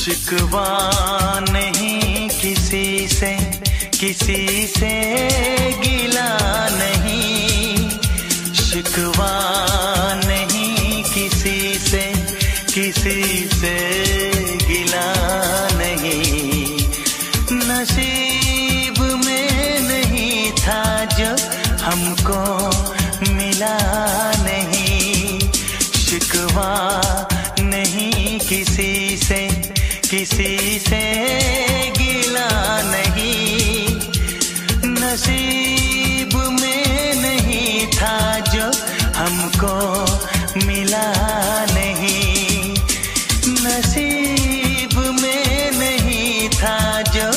शिकवा नहीं किसी से, किसी से गिला नहीं। शिकवा नहीं किसी से, किसी से गिला नहीं। नसीब में नहीं था जो हमको मिला नहीं। शिकवा नहीं किसी से, किसी से गिला नहीं। नसीब में नहीं था जो हमको मिला नहीं। नसीब में नहीं था जो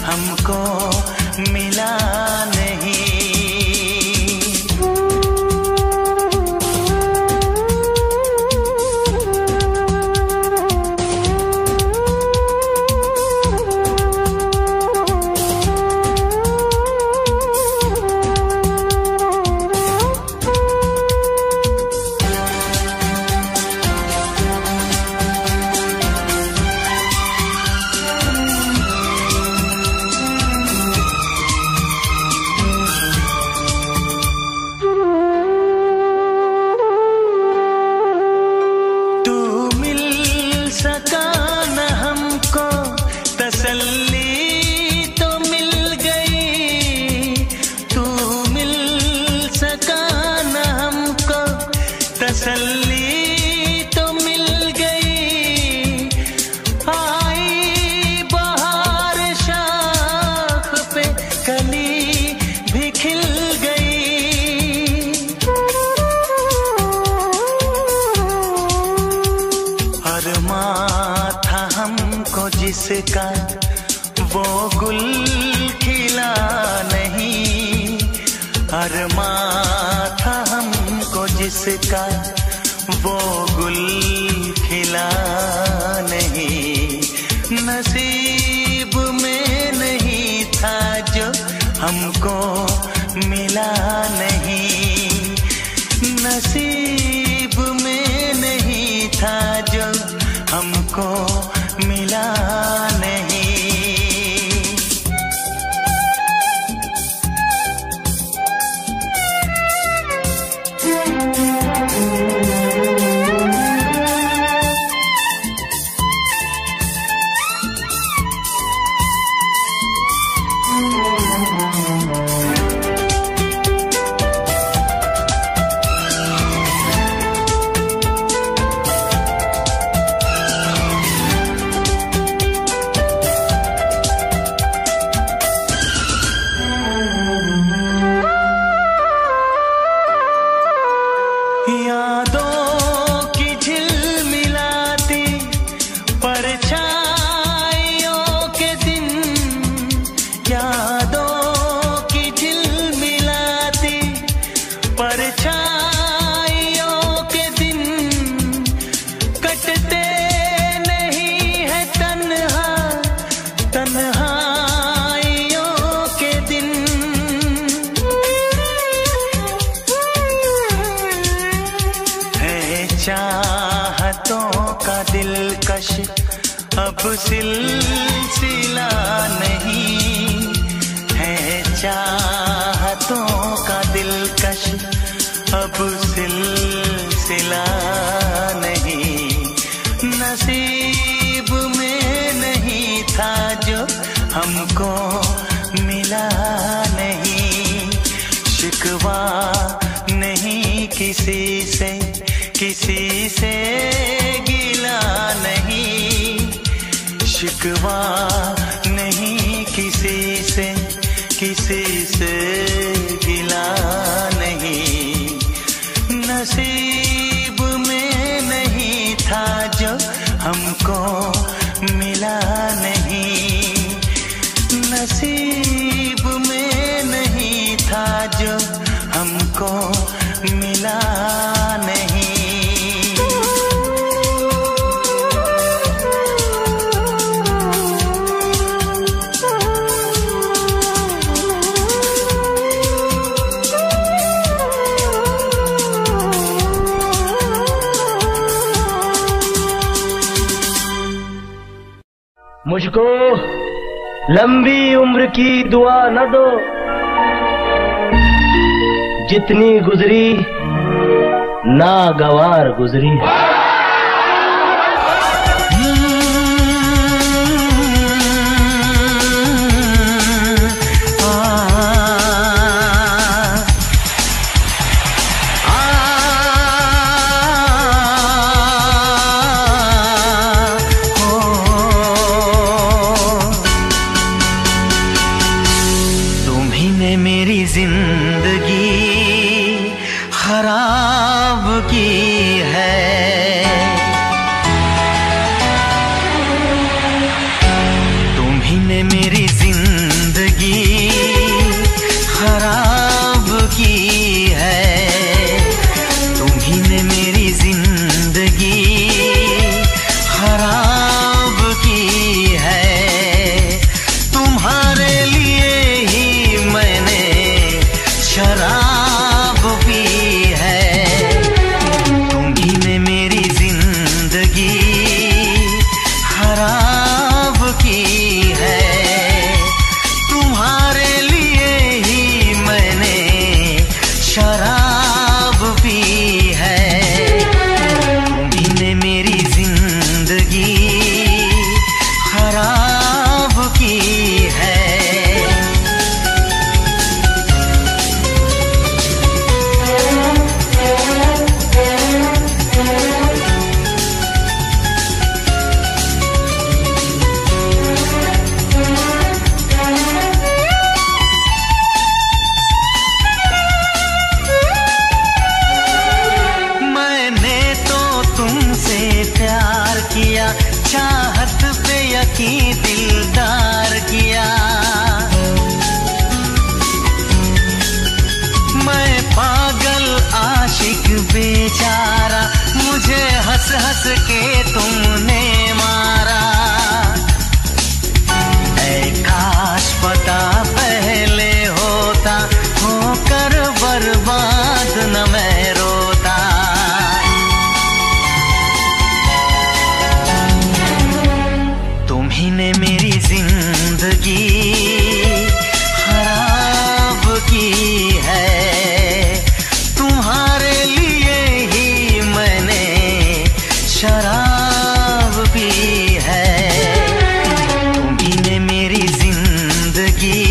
हमको मिला नहीं। तसल्ली तो मिल गई, तू मिल सका न हमको। तसल्ली तो मिल गई। आई बहार शाख पे कली भी खिल गई। अरमां था हमको जिसका वो गुल खिला नहीं। अरमां था हमको जिसका वो गुल खिला नहीं। नसीब में नहीं था जो हमको मिला नहीं। नसीब में नहीं था जो हमको मिला नहीं। यादों की झिलमिलाती परछाइयों के दिन। यादों की झिलमिलाती परछाइयों के दिन। कटते नहीं है तन्हा तन्हाइयों के दिन। चाहतों का दिलकश अब सिलसिला नहीं है। चाहतों का दिलकश अब सिलसिला नहीं। नसीब में नहीं था जो हमको मिला नहीं। शिकवा नहीं किसी से, किसी से गिला नहीं। शिकवा नहीं किसी से, किसी से गिला नहीं। नसीब में नहीं था जो हमको मिला नहीं। नसीब में नहीं था जो हमको मिला नहीं। मुझको लंबी उम्र की दुआ न दो, जितनी गुजरी नागवार गुजरी। मेरी जिंदगी खराब की है, तुम्ही ने मेरी जिंदगी खराब की है, तुम्ही ने मेरी जिंदगी खराब की है। तुम्हारे लिए ही मैंने शराब पी है, तुम्ही ने मेरी जिंदगी खराब की है। तुम्हारे लिए ही मैंने शराब पी है, तुम्ही ने मेरी जिंदगी खराब की है। प्यार किया, चाहत पे यकीन दिलदार किया, मैं पागल आशिक बेचारा, मुझे हंस हंस के तुमने मारा। ऐ काश पता पहले होता, होकर बर्बाद न मैं रोता। तुम्ही ने मेरी जिंदगी खराब की है, तुम्हारे लिए ही मैंने शराब पी है, तुम्ही ने मेरी जिंदगी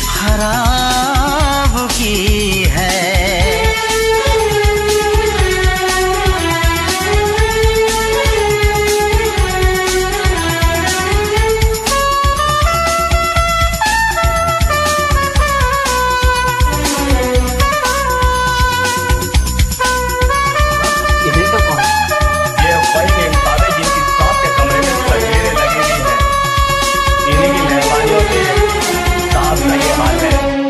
खराब की है।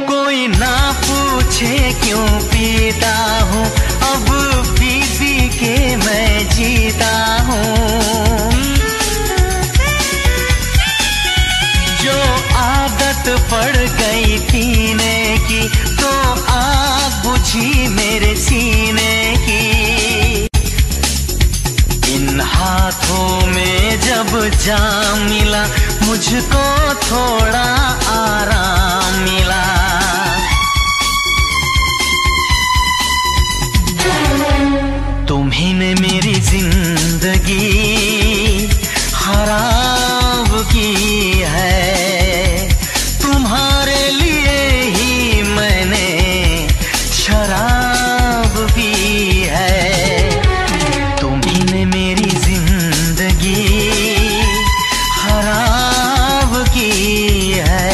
कोई ना पूछे क्यों पीता हूँ, अब पी पी के मैं जीता हूँ। जो आदत पड़ गई पीने की, तो आग बुझी मेरे सीने की। इन हाथों में जब जाम मिला, मुझको थोड़ा आराम मिला। तुम्ही ने मेरी जिंदगी खराब की है, तुम्हारे लिए ही मैंने शराब पी है, तुम्ही ने मेरी जिंदगी खराब की है।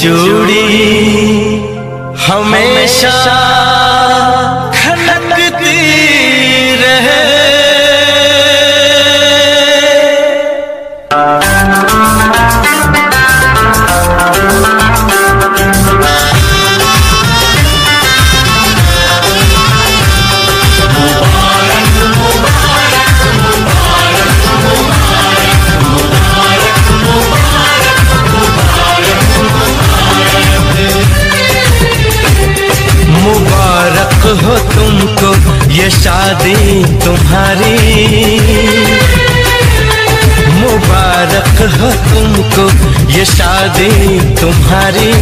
चूड़ी हमेशा खनकती रहे। मुबारक हो तुमको ये शादी तुम्हारी, मुबारक हो तुमको ये शादी तुम्हारी।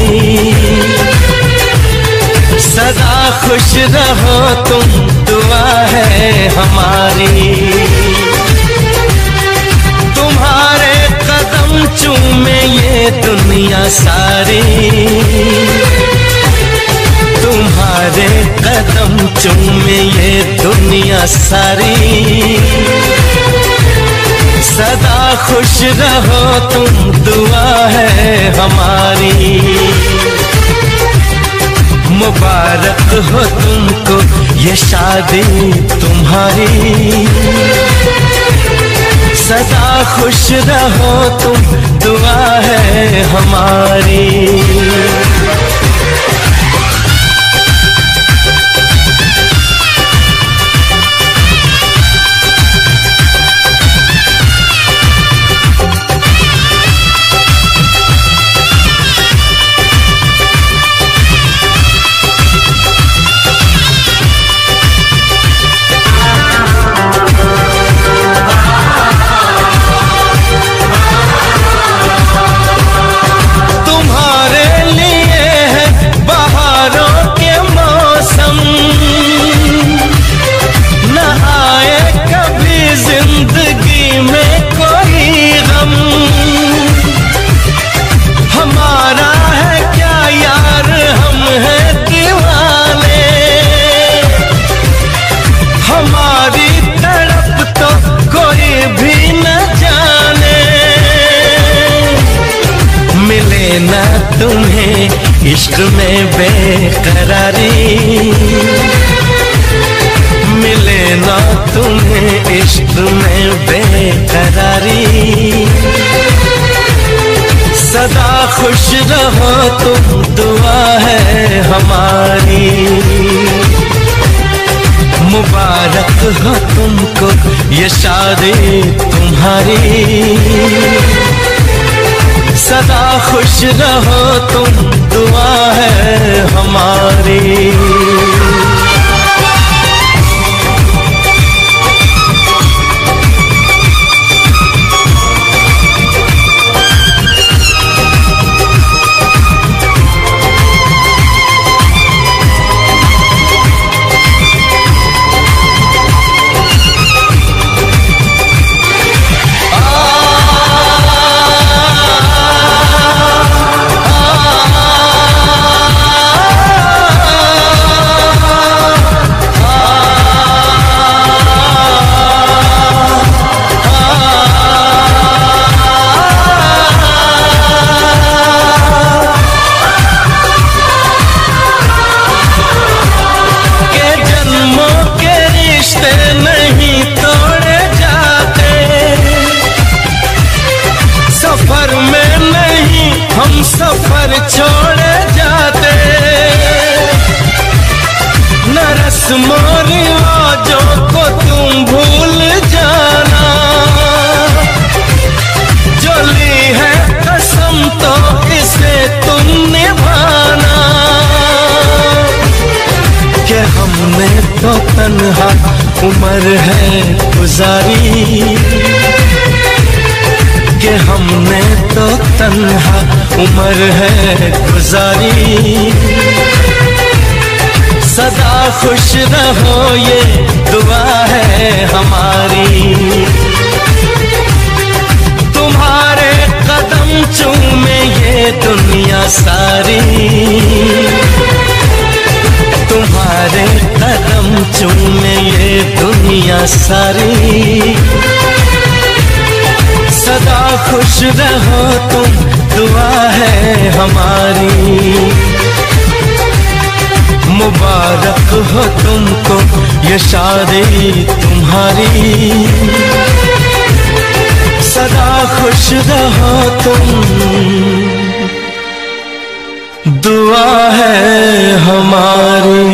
सदा खुश रहो तुम, दुआ है हमारी। तुम्हारे कदम चूमे ये दुनिया सारी, तुम्हारे कदम चूमे ये दुनिया सारी। सदा खुश रहो तुम, दुआ है हमारी। मुबारक हो तुमको ये शादी तुम्हारी। सदा खुश रहो तुम, दुआ है हमारी। तुम्हें इश्क में बेकरारी, मिले ना तुम्हें इश्क में बेकरारी। सदा खुश रहो तुम, दुआ है हमारी। मुबारक हो तुमको ये शादी तुम्हारी। सदा खुश रहो तुम, दुआ है हमारी। सफर छोड़े जाते न रस्मों रिवाजों को तुम भूल जाना। जो ली है कसम तो इसे तुम निभाना। कि हमने तो तन्हा उम्र है गुजारी, कि हमने तो तन्हा उम्र है गुजारी। सदा खुश रहो ये दुआ है हमारी। तुम्हारे कदम चूमे ये दुनिया सारी, तुम्हारे कदम चूमे ये दुनिया सारी। सदा खुश रहो तुम, दुआ है हमारी। मुबारक हो तुमको ये शादी तुम्हारी, सदा खुश रहो तुम, दुआ है हमारी।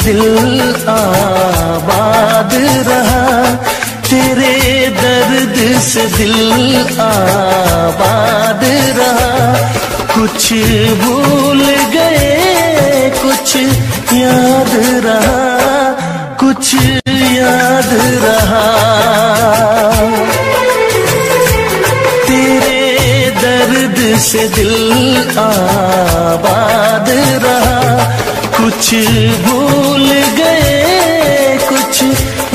दिल आबाद रहा, तेरे दर्द से दिल आबाद रहा। कुछ भूल गए कुछ याद रहा, कुछ याद रहा। तेरे दर्द से दिल आबाद रहा, कुछ भूल गए कुछ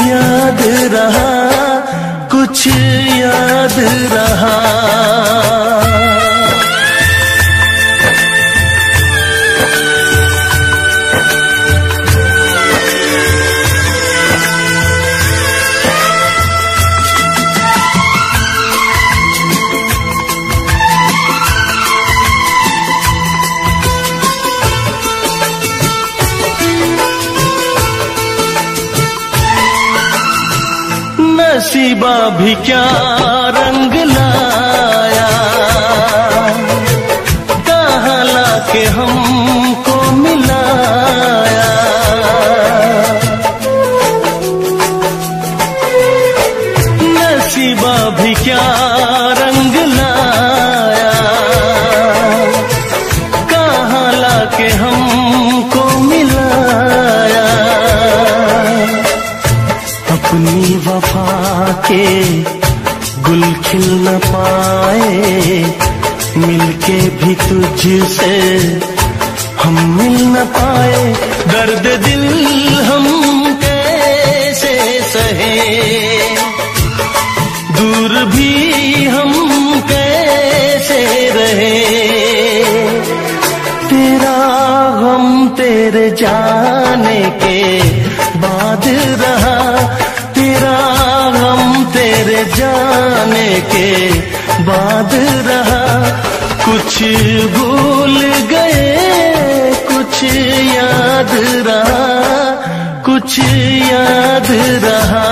याद रहा, कुछ याद रहा। नसीबा भी क्या रंग लाया, कहाँ लाके हमको मिलाया। नसीबा भी क्या रंग लाया, कहाँ लाके हमको मिलाया। अपनी वफा के गुल खिल न पाए, मिलके भी तुझसे हम मिल न पाए। दर्द दिल हम कैसे सहे, दूर भी हम कैसे रहे। तेरा गम तेरे जाने के बाद रहा, तेरा गम तेरे जाने के बाद रहा। कुछ भूल गए कुछ याद रहा, कुछ याद रहा।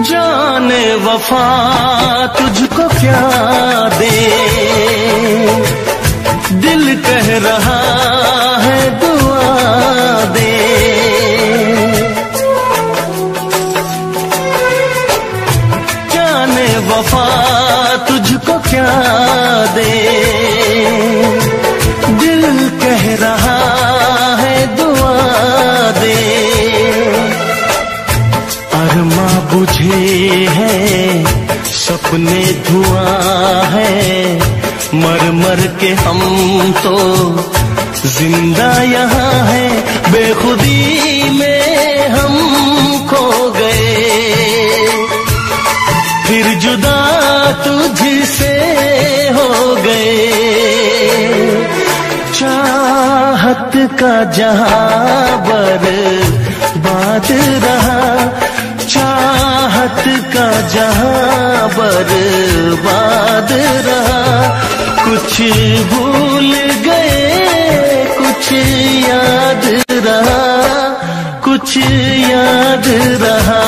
जाने वफा तुझको क्या दे, दिल कह रहा है दुआ दे। जाने वफा तुझको क्या दे, दिल कह रहा है दुआ दे। अरमा बुझे है सपने धुआं है, मर मर के हम तो जिंदा यहाँ है, बेखुदी में हम खो गए, फिर जुदा तुझसे हो गए। चाहत का जहां बर्बाद रहा, चाहत का जहां बर्बाद रहा, कुछ भूल गए कुछ याद रहा, कुछ याद रहा।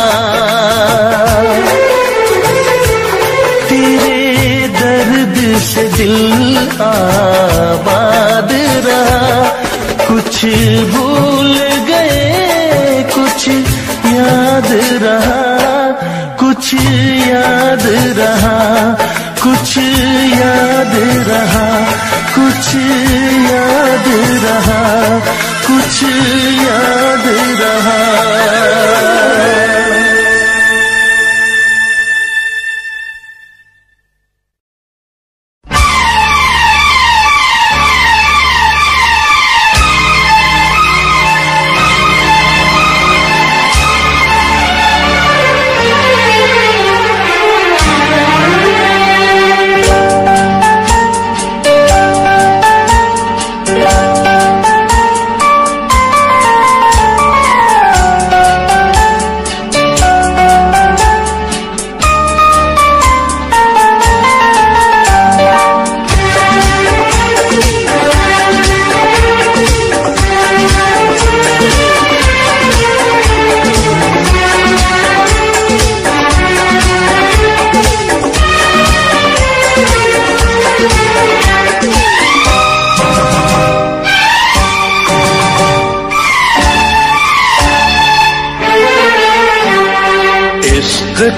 तेरे दर्द से दिल आबाद रहा, कुछ भूल गए कुछ याद रहा, कुछ याद रहा, कुछ याद रहा, कुछ याद रहा, कुछ याद रहा।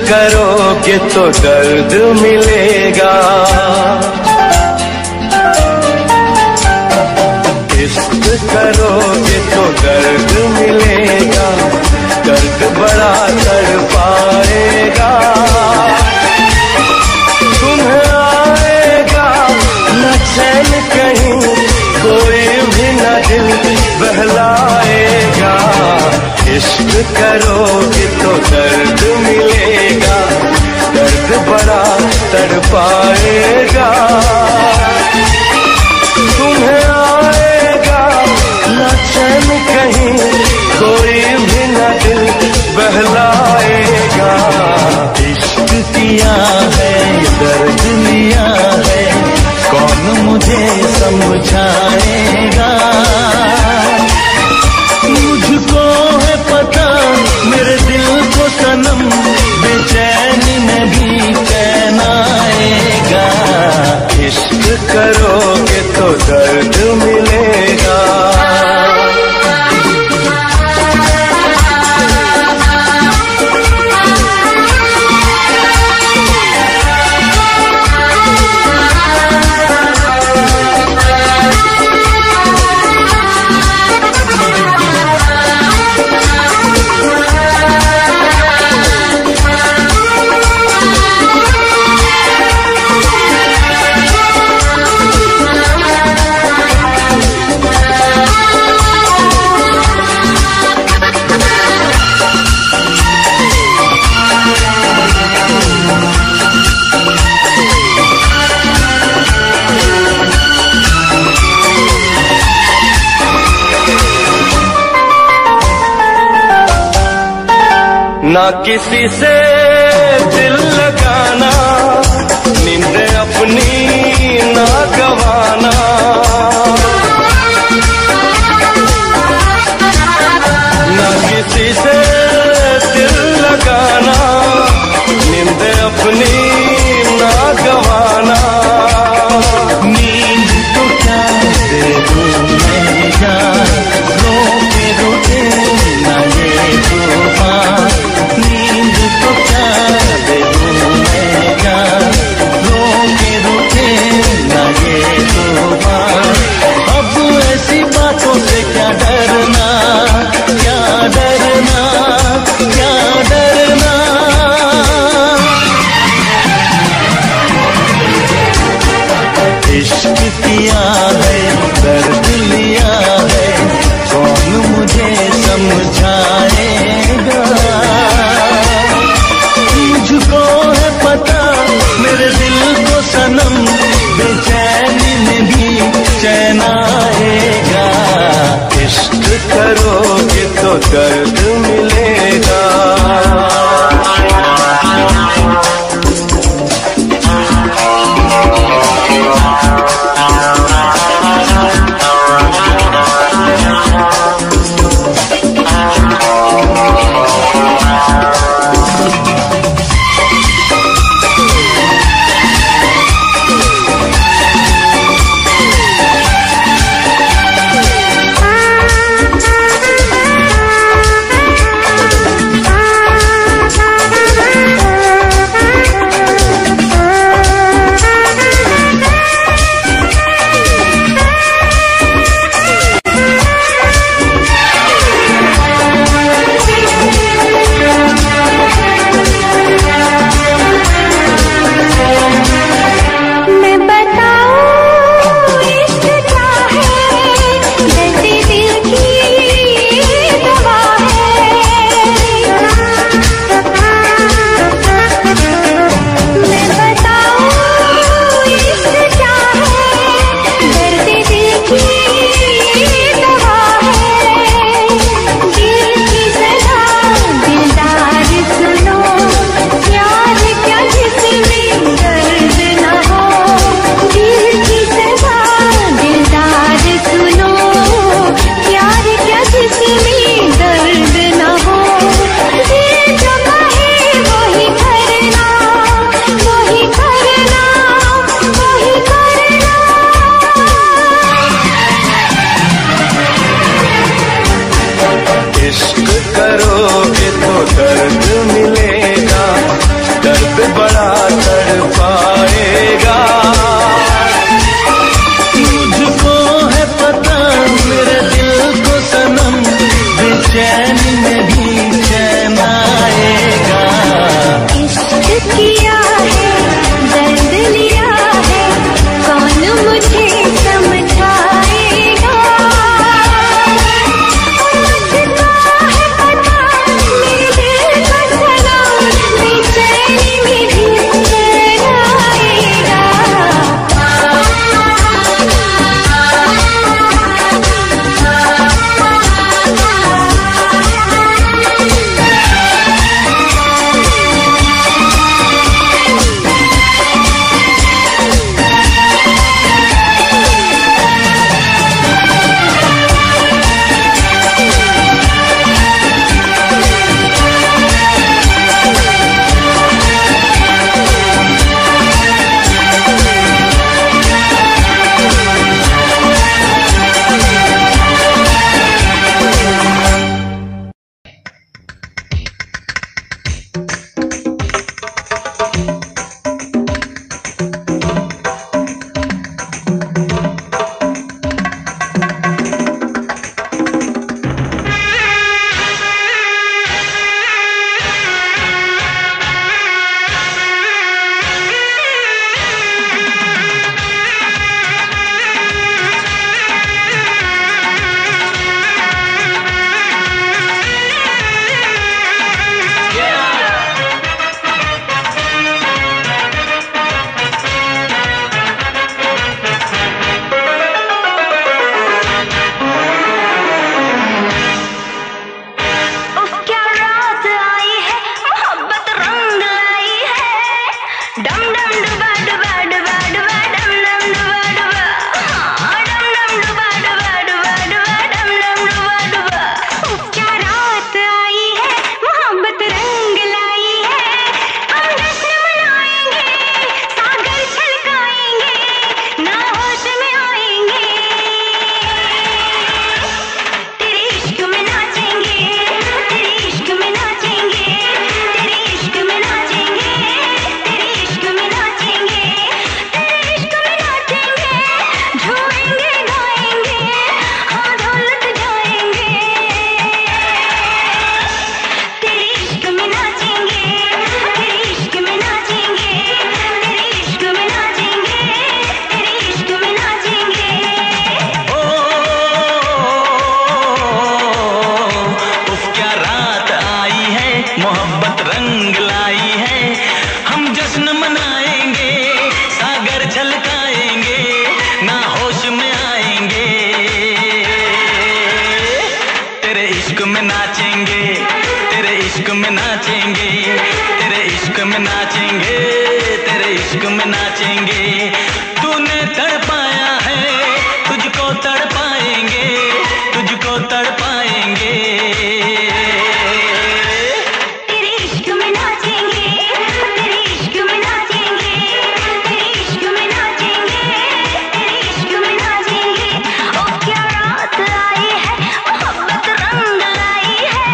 करोगे तो दर्द मिलेगा, इश्क करोगे तो दर्द मिलेगा, दर्द बड़ा तड़पाएगा, तुम्हें आएगा न चैन कहीं, कोई भी न दिल बहलाएगा। इश्क करोगे तो दर्द मिलेगा, दर्द बड़ा तड़पाएगा, तुम्हें आएगा न चैन कहीं, कोई भी न दिल बहलाएगा। इश्क किया है दर्द लिया है, कौन मुझे समझाएगा। मुझको है पता मेरे दिल को सनम, बेचैनी में भी चैन आएगा। इश्क करोगे तो दर्द मिलेगा। ना किसी से दिल लगाना, नींद अपनी ना गवाना, ना किसी से दिल लगाना, नींद अपनी ना गवाना। नींद तो क्या दे दूं मैं जान, रोके रोके ना ये तूफान। नींद तो क्या दे दूं इश्क किया है, दर्द लिया है, कौन मुझे समझाएगा। मुझको है पता मेरे दिल को सनम, बेचैनी में भी चैन आएगा। इश्क करोगे तो दर्द मिलेगा। इश्क में नाचेंगे। तूने तड़पाया है, तुझको तड़पाएंगे, तुझको तड़पाएंगे। तेरे इश्क में नाचेंगे, तेरे इश्क में नाचेंगे, तेरे इश्क में नाचेंगे, तेरे इश्क में नाचेंगे। ओ क्या रात आई है, मोहब्बत रंग लाई है।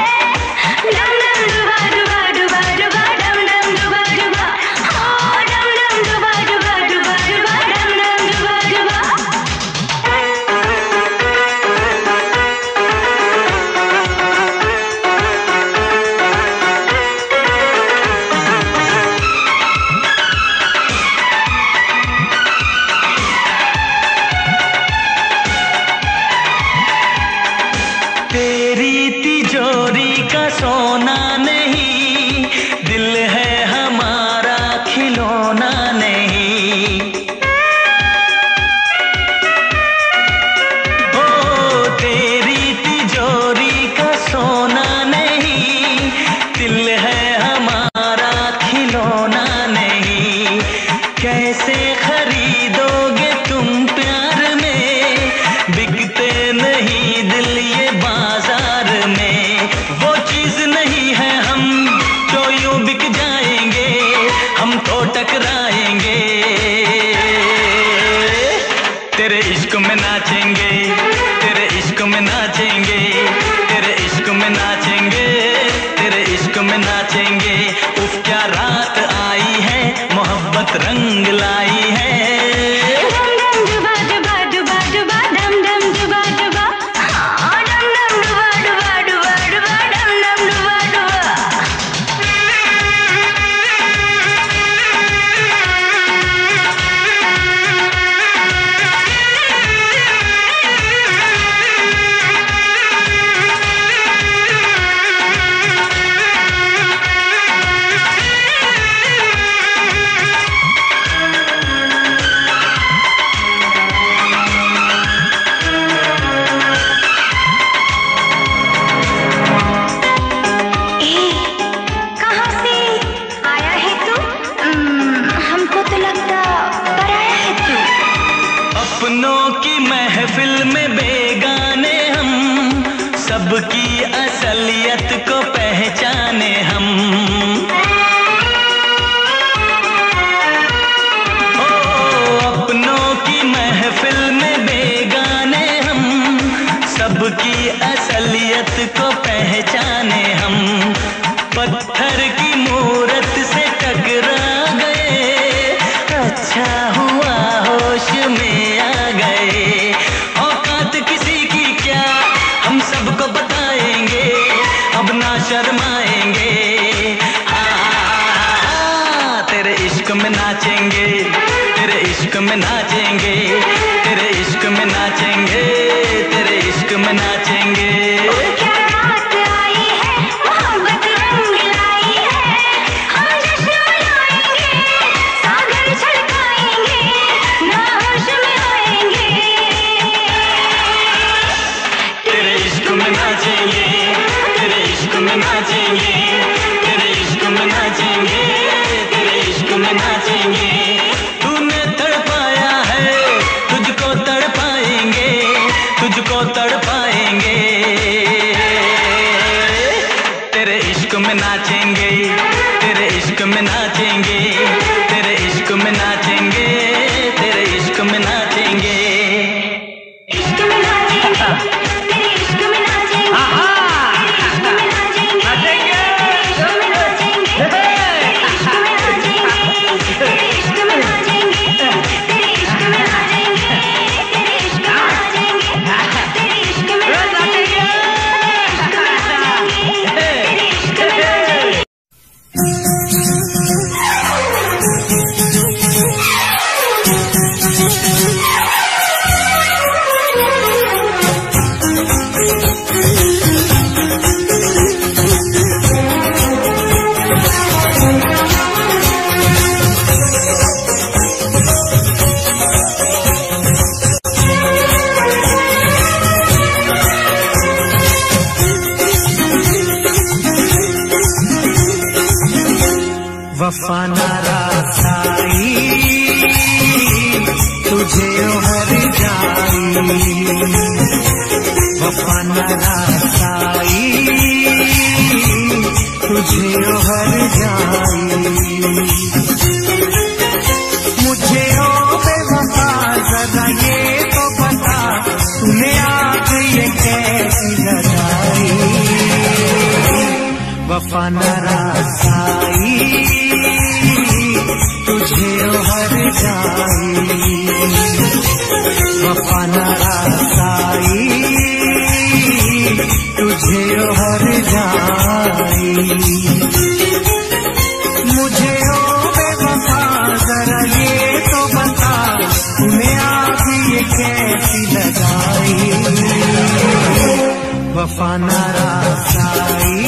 डम डम डुबा डुबा डुबा डुबा, डम डम डुबा डुबा, ओ डम डम डुबा डुबा डुबा डुबा, डम डम डुबा डुबा। तेरी तिजोरी का सोना नहीं, दिल है हमारा खिलौना नहीं। ओ तेरी तिजोरी का सोना नहीं, दिल है हमारा खिलौना नहीं। कैसे खरीदोगे तुम प्यार में, बिकते नहीं दिल ये बाजार में। वो चीज नहीं है हम जो यूं बिक जाएंगे, हम तो टकराएंगे। तेरे इश्क में नाचेंगे, तेरे इश्क में नाचेंगे, तेरे इश्क में नाचेंगे, तेरे इश्क में नाचेंगे। उफ क्या रात आई है, मोहब्बत रंग लाई है। डम डम डुबा डुबा डुबा डुबा, डम डम डुबा डुबा, हाँ डम डम डुबा डुबा डुबा डुबा, डम डम डुबा डुबा। कहाँ से आया है तू? हमको तो लगता पराया है तू। अपनों की महफिल में बेगाने हम, सबकी असलियत को पहचाने हम। ओ अपनों की महफिल में बेगाने हम, सबकी असलियत को पहचाने हम। पत्थर की मूरत से टकरा गए, अच्छा हुआ होश में आ गए। औकात किसी की क्या, हम सबको बताएंगे, अब ना शर्माएंगे। हाँ, तेरे इश्क में नाचेंगे, तेरे इश्क में नाचेंगे, तेरे इश्क में नाचेंगे, तेरे इश्क में नाचेंगे। क्या रात आई है, मोहब्बत रंग लाई है। हम जश्न मनाएंगे, सागर छलकाएंगे, ना होश में आएंगे। तेरे इश्क में नाचेंगे, तेरे इश्क में नाचेंगे, तेरे इश्क में नाचेंगे, तेरे इश्क में नाचेंगे। तूने तड़पाया है, तुझको तड़पाएंगे, तुझको तड़पाएंगे। तेरे इश्क में नाचेंगे, तेरे इश्क में नाचेंगे, तेरे इश्क में नाचेंगे, तेरे इश्क में नाचेंगे। इश्क में नाचेंगे, तेरे इश्क में नाचेंगे, तेरे इश्क में नाचेंगे, तेरे इश्क में नाचेंगे, तेरे इश्क में नाचेंगे, तेरे इश्क में नाचेंगे, तेरे इश्क में नाचेंगे, तेरे इश्क में नाचेंगे, तेरे इश्क में नाचेंगे, तेरे इश्क में नाचेंगे। वफा नारा साई रासाई तुझे हर जाई। मुझे ओ बेवफा जरा ये तो बता तूने आग ये कैसी लगाई। वफा न रासाई तुझे हर जाई। वफा न रासाई तुझे हर जाई। मुझे ओ बेवफा जरा ये तो बता तूने आग ये कैसी लगाई। वफा न रासाई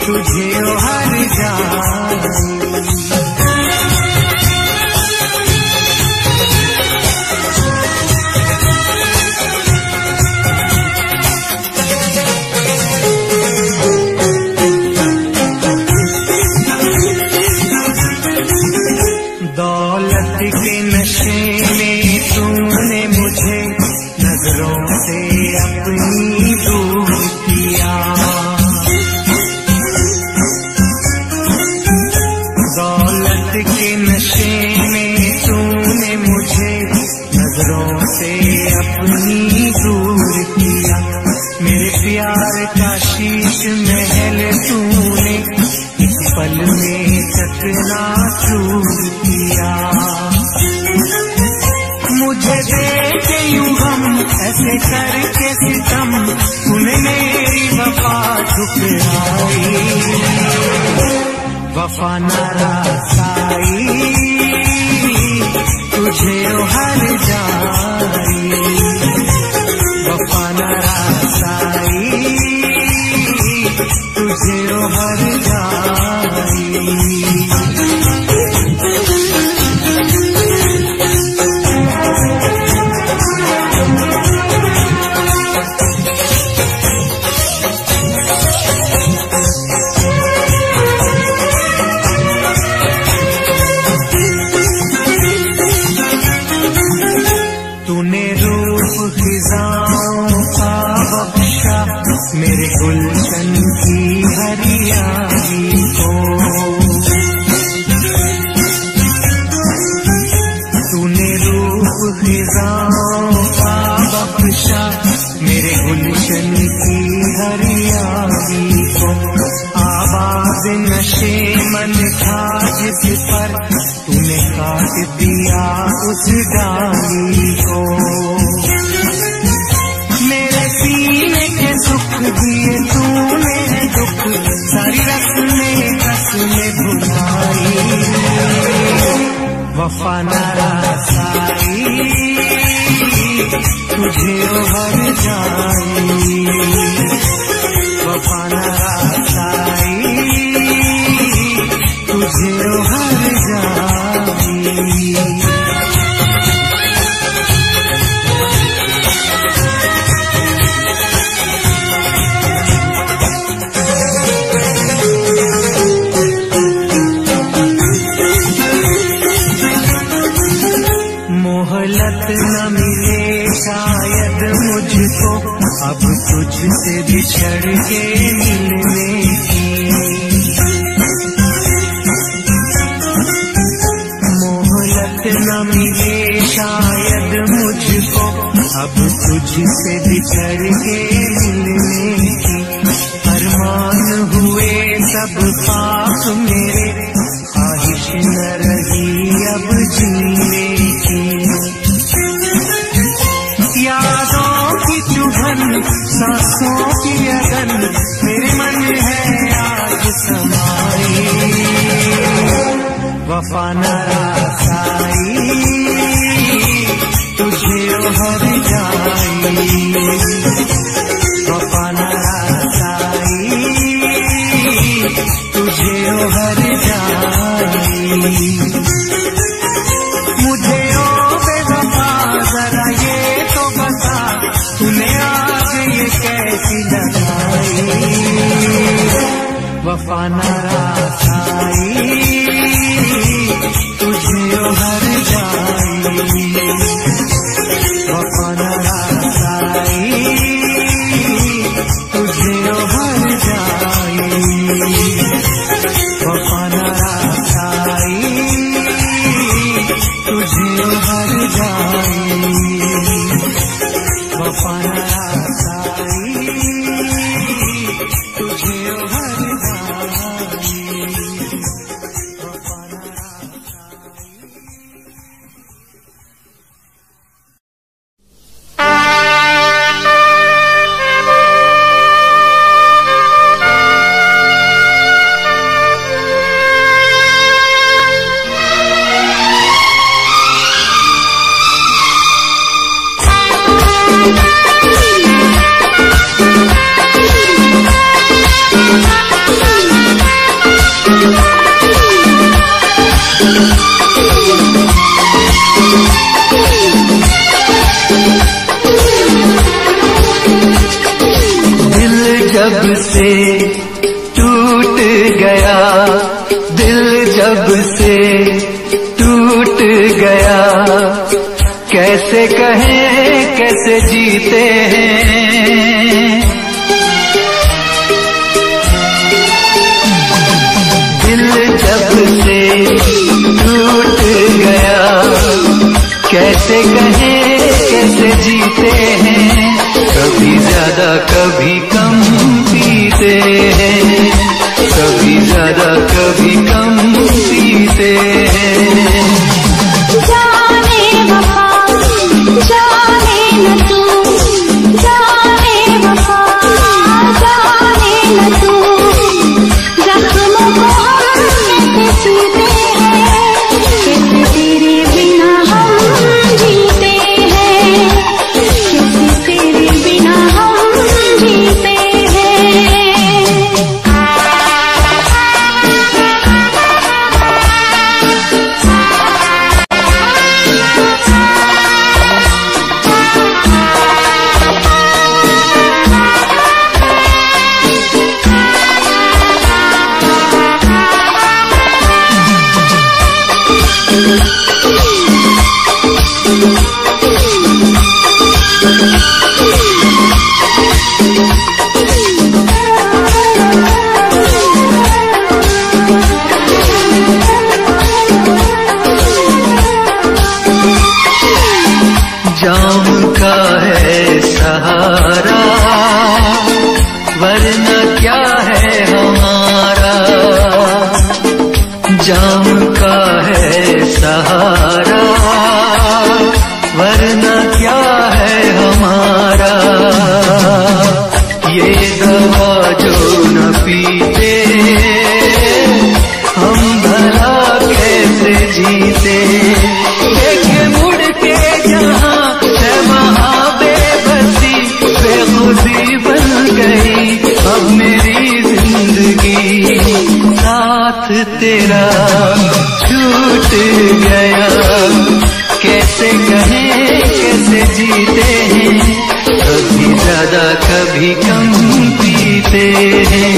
तुझे हर जाई। दौलत के नशे में तूने मुझे नजरों से अपनी दूर किया। दौलत के नशे में तूने मुझे नजरों से अपनी दूर किया। मेरे प्यार का शीश महल तूने इस पल में चकना चूर किया। मुझे देखे यूं हम ऐसे करके सितम तूने मेरी वफा ठुकराई। वफा न रासाई तुझे हर जाई। वफा न रासाई तुझे हर जाई। तूने रूप खिजाओं का बख्शा मेरे गुलशन की हरियाली को। तूने रूप खिजाओं का बख्शा मेरे गुलशन की हरियाली को। आवाज नशे मन था जिस पर तूने काट दिया उस डाली को। मेरे सीने के सुख दिए तूने दुख सारी रस्में कसमें भुलाई। वफा न रासाई तुझे हर जाई। वफा न रासाई तुझे हर जाई। मोहलत न मिले शायद मुझको अब तुझसे बिछड़ के मिलने की। मोहलत न मिले शायद मुझको अब तुझसे बिछड़ के मिलने की। अरमान हुए सब पाप मेरे ख्वाहिश न रही अब जीने की। यादों की चुभन सांसों की अगन मेरे मन है आज समाई। वफा न रासाई तुझे हर जाई। वफा न रासाई तुझे हर जाई। मुझे ओ बेवफा जरा ये तो बता तूने आग ये कैसी लगाई। वफा न रासाई तुझे हर जाई। वफा न रासाई हर जाई वफा नासाई तुझे हर जाई वफा जब से टूट गया, दिल जब से टूट गया, कैसे कहें कैसे जीते हैं। दिल जब से टूट गया, कैसे कहें कैसे जीते हैं। कभी ज्यादा कभी कम पीते हैं, कभी ज्यादा कभी कम पीते हैं। जाने वफा जाने न तू, जाने वफा जाने न तू, जख्मों को हम कैसे सीते हैं, कैसे तेरे बिना हम जीते हैं, कैसे तेरे बिना हम जीते हैं। जाम का है सहारा, वरना क्या है हमारा। जाम का है सहारा, वरना क्या है हमारा। ये दवा जो न पीते, हम भला कैसे जीते। देखे मुड़ के जहाँ है वहाँ बेबसी, बेखुदी बन गई अब मेरी जिंदगी। साथ तेरा छूट गया, कैसे कहें कैसे जीते हैं। कभी ज्यादा कभी कम पीते हैं,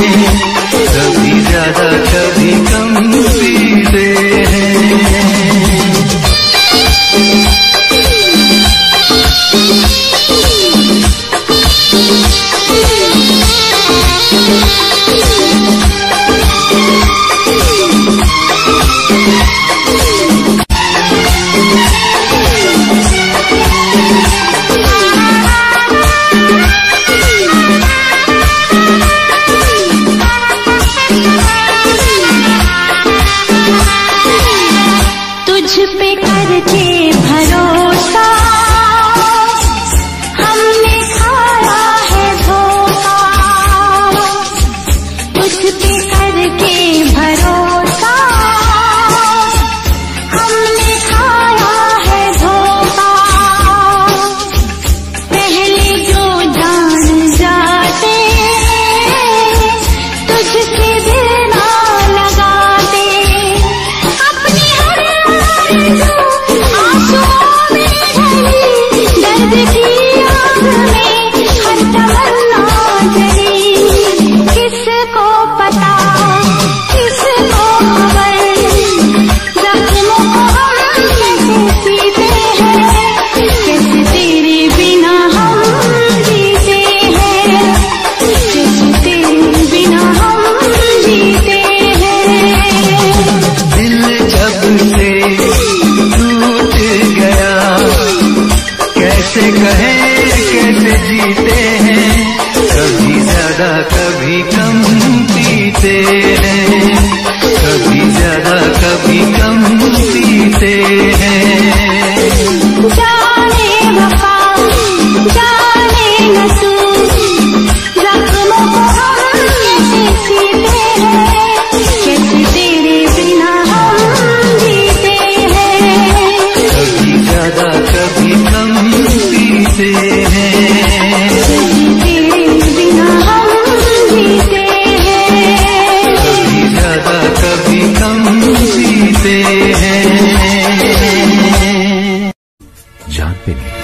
कभी ज्यादा कभी कम पीते हैं। तुझ पे करके भरोसा हमने खाया है धोखा, तुझ पे करके भरोसा हमने खाया है धोखा। पहले जो जान जाते तुझसे दिल ना लगाते, अपनी हर आंसुओं में ढली दर्द की आग में हर तमन्ना जली। किसको पता किसको खबर, जख्मों को हम कैसे सीते हैं, कैसे तेरे बिना हम जीते हैं, कैसे तेरे बिना हम जीते हैं। दिल जब से जान पे नहीं।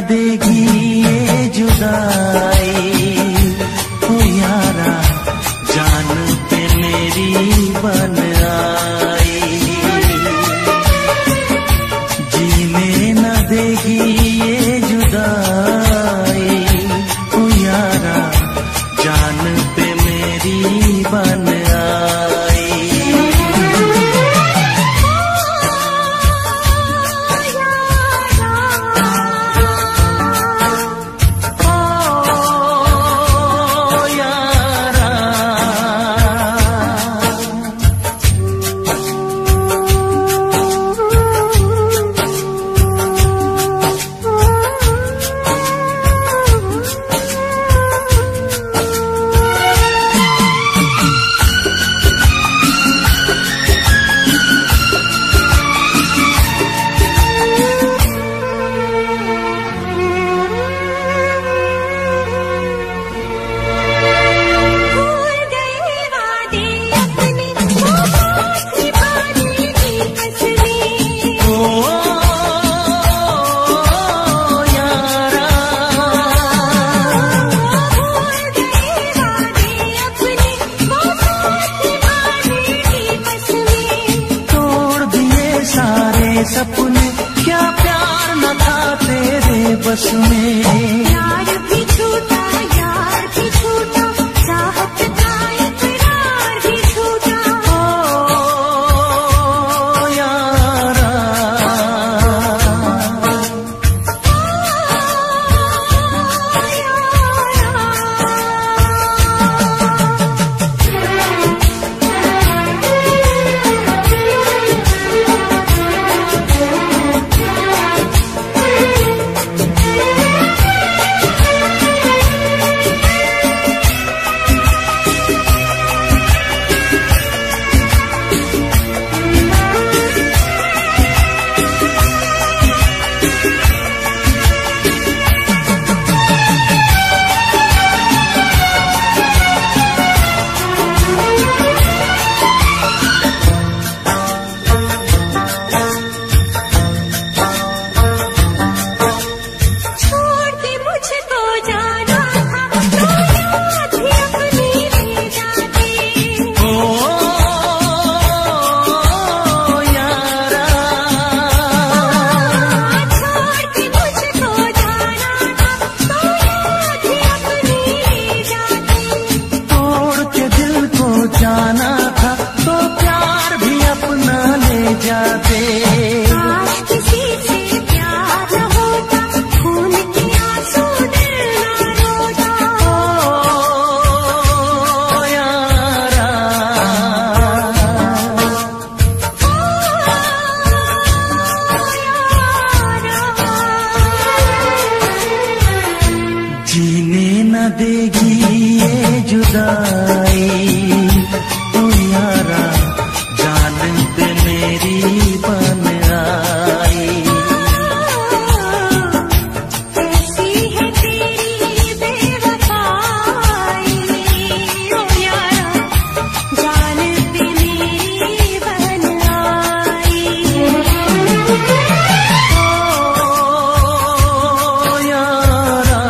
देगी ये जुदाई ओ यारा जान पे मेरी बन आई जीने न देगी ये जुदाई ओ यारा जान पे मेरी बन आई सपने क्या प्यार न था तेरे बस में यार भी छूटा चाहत का इकरार भी छूटा ओ यारा जाना था तो प्यार भी अपना ले जाते आज किसी से प्यार न होता खून के आंसू दिल न रोता ओ यारा जीने न देगी ये जुदाई ओ यारा जान पे मेरी बन आई कैसी है तेरी बेवफाई ओ यारा जान पे मेरी बन आई ओ यारा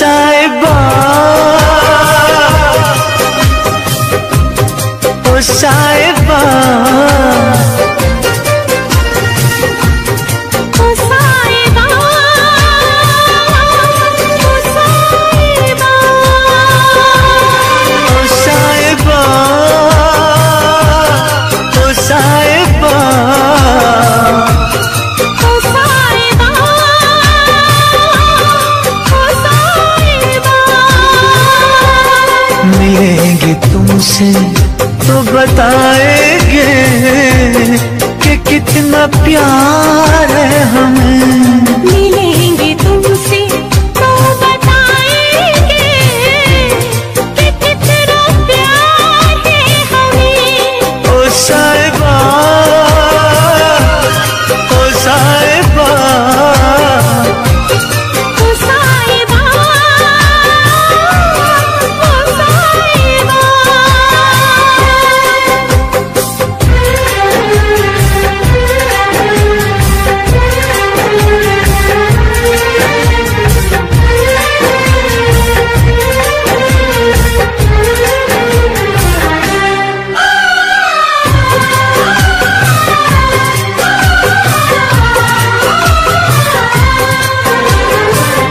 साहिबा, ओ साहिबा, ओ साहिबा, ओ साहिबा, ओ साहिबा, ओ साहिबा, ओ साहिबा, ओ साहिबा। मिलेंगे तुमसे तो बताएंगे कि कितना प्यार है हमें। मिलेंगे तुमसे तो बताएंगे कि कितना प्यार है हमें। ओ साहिबा, ओ साहिबा, ओ साहिबा, ओ साहिबा।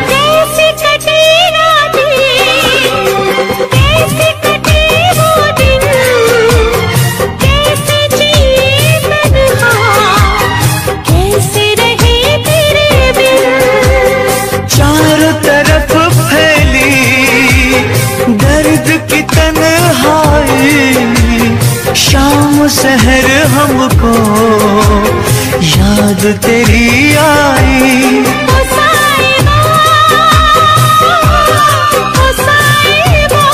कैसे कटे रातें, कैसे कटे वो दिन, कैसे जिए तन्हा, कैसे रहे तेरे बिन। चारों तरफ फैली दर्द की तन्हाई, शाम सहर हमको याद तेरी आई। ओ साहिबा, ओ साहिबा,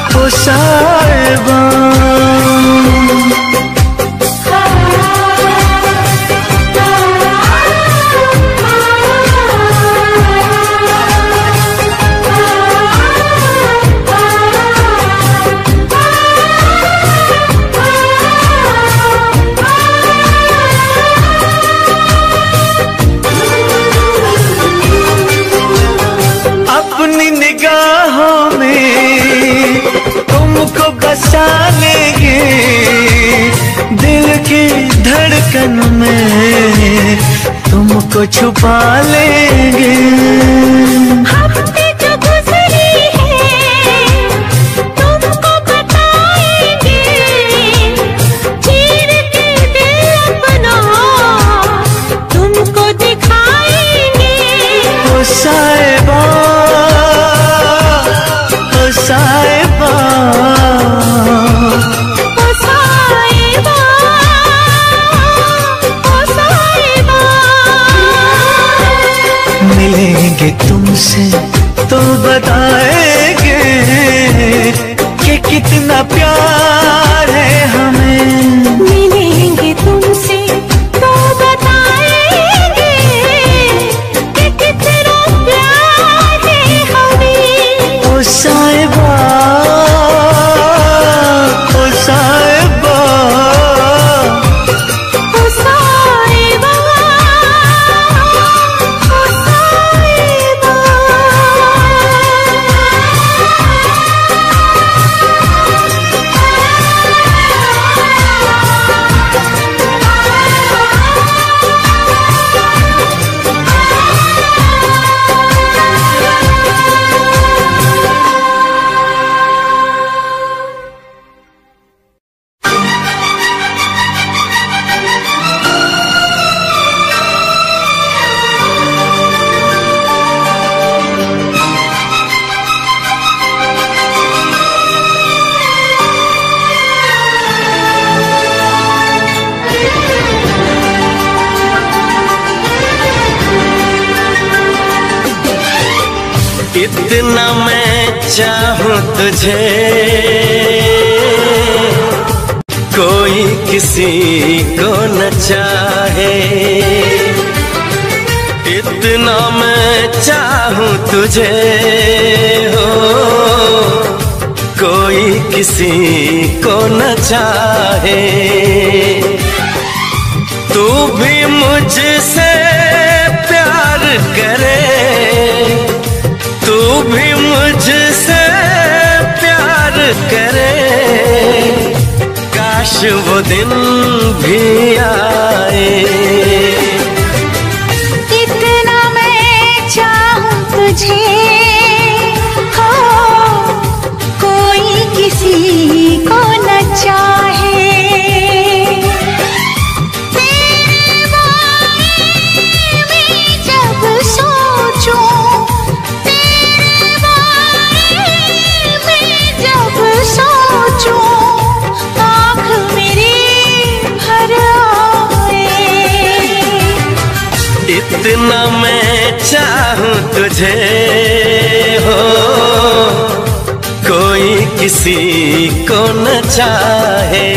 ओ साहिबा, ओ साहिबा, अपनी निगाहों में तुमको बसा लेंगे, दिल की धड़कन में तुमको छुपा लेंगे। हफ्ते जो गुजरे हैं तुमको बताएंगे, चीर के दिल अपना तुमको दिखाएंगे। ओ साहिबा, ओ साहिबा, ओ साहिबा, ओ साहिबा। मिलेंगे तुमसे तो बताएंगे कि कितना प्यार है हमें। मिलेंगे तुमसे तो बताएंगे कि कितना प्यार है हमें। ओ साहिबा, ओ साहिबा, ओ साहिबा, ओ साहिबा। इतना मैं चाहूं तुझे, कोई किसी को न चाहे। इतना मैं चाहूं तुझे हो, कोई किसी को न चाहे। तू भी मुझसे प्यार करे, तू भी मुझसे प्यार करे, काश वो दिन भी आए। इतना मैं चाहूं तुझे, हो कोई किसी को न चाहे। तेरे बारे में जब सोचूं, तेरे बारे में जब सोचूं, आँख मेरी भर आए। इतना मैं चाहूं तुझे, हो कोई किसी को न चाहे।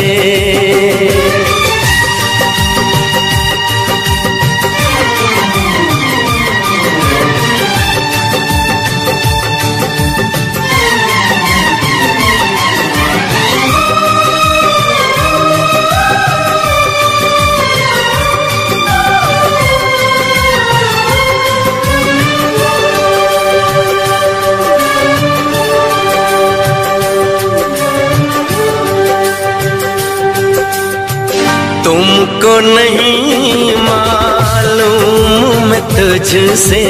तुमको नहीं मालूम मैं तुझसे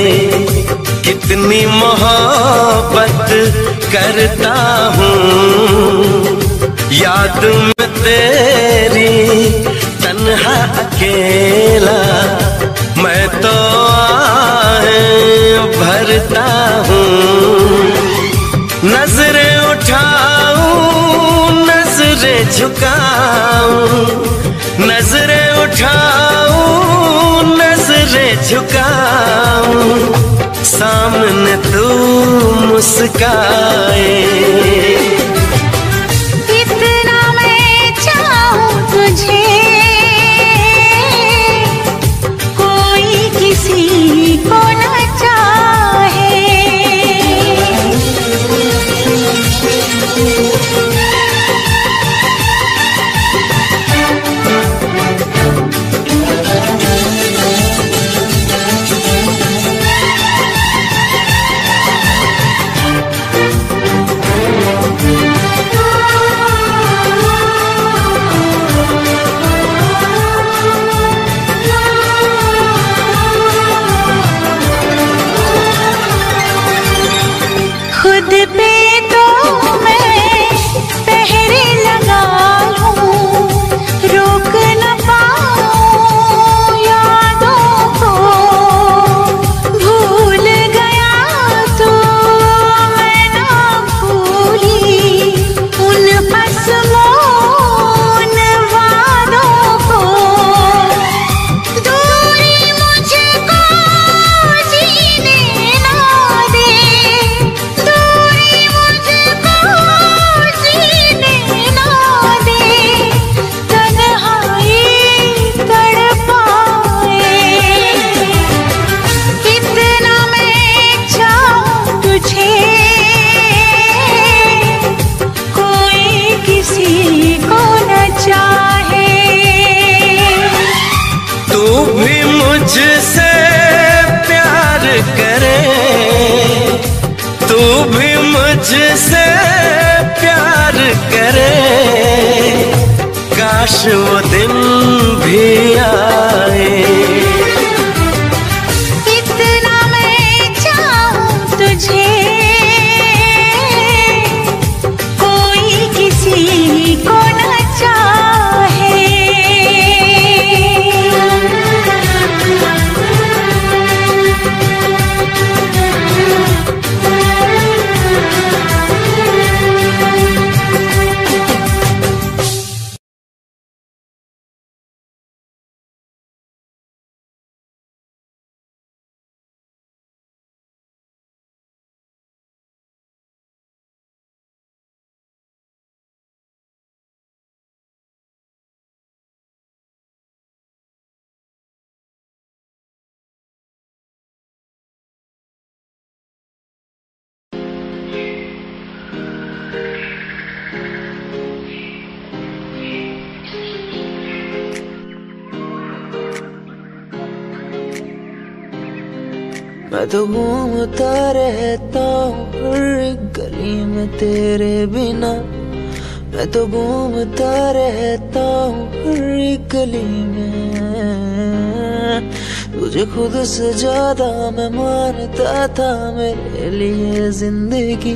कितनी मोहब्बत करता हूँ। याद में तेरी तन्हा अकेला मैं तो आहें भरता हूँ। नजरें उठाऊं नजरें झुकाऊं, नजरें उठाऊं नजरें झुकाऊं, सामने तू मुस्काए। इतना मैं चाहूं तुझे, कोई किसी को न चाहे। खुद पे तो मैं पहरे लगा लूं, रोक न पाऊं यादों को। भूल गया तो मैं ना भूली उन असमोन वादों को। दूरी मुझको जीने ना दे, दूरी मुझको जीने ना दे, तन्हाई तड़पाए। इतना मैं चाहूं तुझे, कोई किसी को न चाहे। तू भी मुझसे प्यार करे, तू भी मुझसे प्यार करे, काश वो दिन भी आए। मैं तो घूमता रहता हूँ हर एक गली में तेरे बिना। मैं तो घूमता रहता हूँ हर एक गली में। तुझे खुद से ज्यादा मैं मानता था मेरे लिए जिंदगी।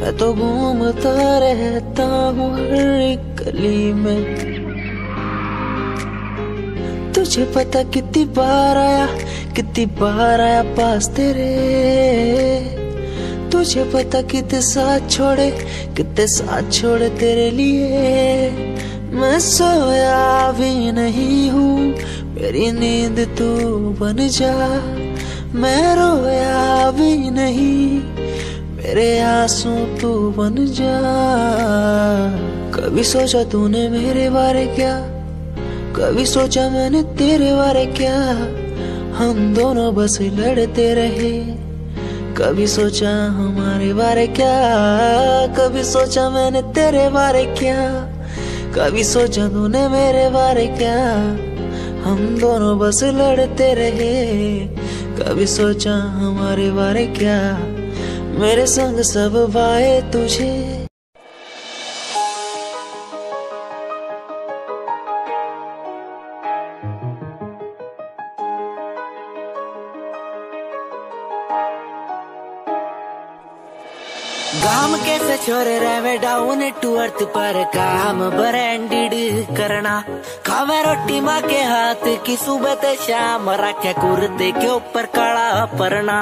मैं तो घूमता रहता हूँ हर एक गली में। तुझे पता कितनी बार आया पास तेरे। तुझे पता कितने साथ छोड़े तेरे लिए। मैं सोया भी नहीं हूँ, मेरी नींद तू बन जा। मैं रोया भी नहीं, मेरे आंसू तू बन जा। कभी सोचा तूने मेरे बारे क्या, कभी सोचा मैंने तेरे बारे क्या। हम दोनों बस लड़ते रहे। कभी सोचा हमारे बारे क्या, कभी सोचा मैंने तेरे बारे क्या। कभी सोचा तूने मेरे बारे क्या। हम दोनों बस लड़ते रहे। कभी सोचा हमारे बारे क्या। मेरे संग सब भाए तुझे। काम कैसे छोरे रहे डाउन टू अर्थ पर काम ब्रांडेड करना। खावे रोटी माँ के हाथ की सुबह ते शाम, रखे कुर्ते के ऊपर काला परना।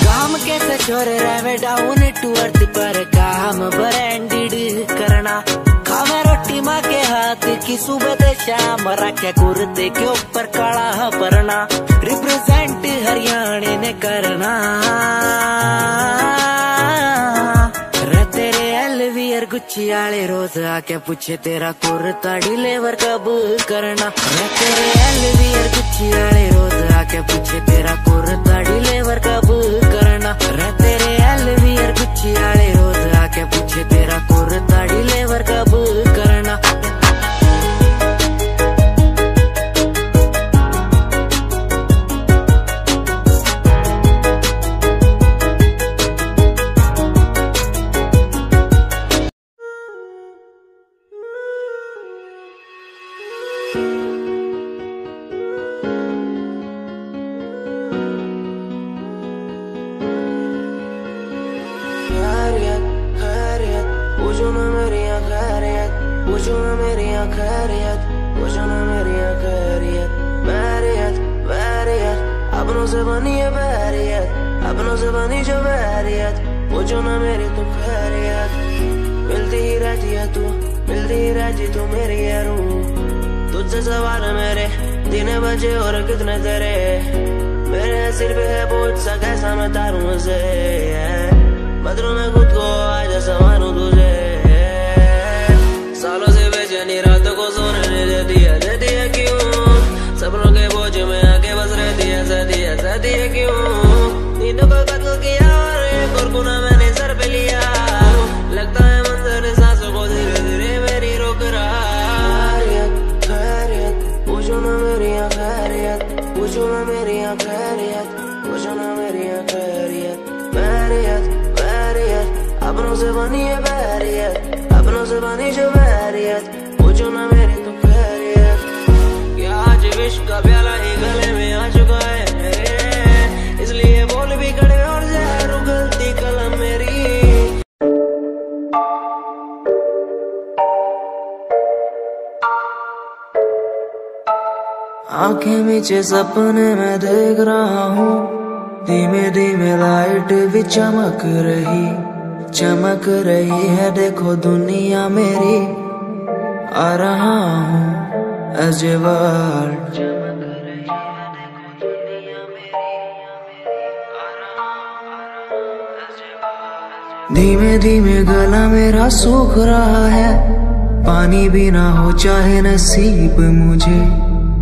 काम कैसे छोरे रहे डाउन टू अर्थ पर काम ब्रांडेड करना। खावे रोटी माँ के हाथ की सुबह ते शाम, रखे कुर्ते के ऊपर काला परना। रिप्रेजेंट हरियाणा ने करना। तेरे एलवीआर गुच्ची आले रोज आके पूछे तेरा कुर्ता डिलीवर कब करना। तेरे एलवीआर गुच्ची आले रोज आके पूछे तेरा कुर्ता डिलीवर कब करना। तेरे एलवीआर गुच्ची आले रोज आके पूछे तेरा कुर्ता डिलीवर कब करना। अपनों से बनी है बैरियत, अपनों से बनी जो बैरियत। पूछो ना मेरी तो खैरियत। मिलती ही रहती है तू, मिलती ही रहती तू मेरी है रूह। तुझसे सवाल मेरे दिन बजे और कितने तेरे। मेरे सिर पे है बोझ सा कैसा मैं तारूं उसे। बदलूं मैं खुद को आज संवारूं तुझे। सालों से बेचैनी रातों को सोने नहीं देती है क्यों। सपनों के बोझ में आके बस रहती है सदी है क्यों। नींदों को कत्ल किया और एक और गुनाह मैंने सर पे लिया। लगता है मंजर सांसों को धीरे धीरे मेरी रोक रहा। खैरियत पूछो ना मेरी खैरियत। पूछो ना मेरी खैरियत। पूछो ना मेरी खैरियत। बैरियत अपनों से बनी है बैरियत, अपनों से बनी जो बैरियत। पूछो ना मेरी तो खैरियत। क्या आज विश्व का प्याला ही गले में आ चुका है मेरे। इसलिए बोल भी खड़े और जहर उगलती कलम मेरी। आंखें नीचे सपने में देख रहा हूँ। धीमे धीमे लाइट भी चमक रही है। देखो दुनिया मेरी आ रहा हूँ as a world। धीमे धीमे गला मेरा सूख रहा है। पानी भी ना हो चाहे नसीब मुझे।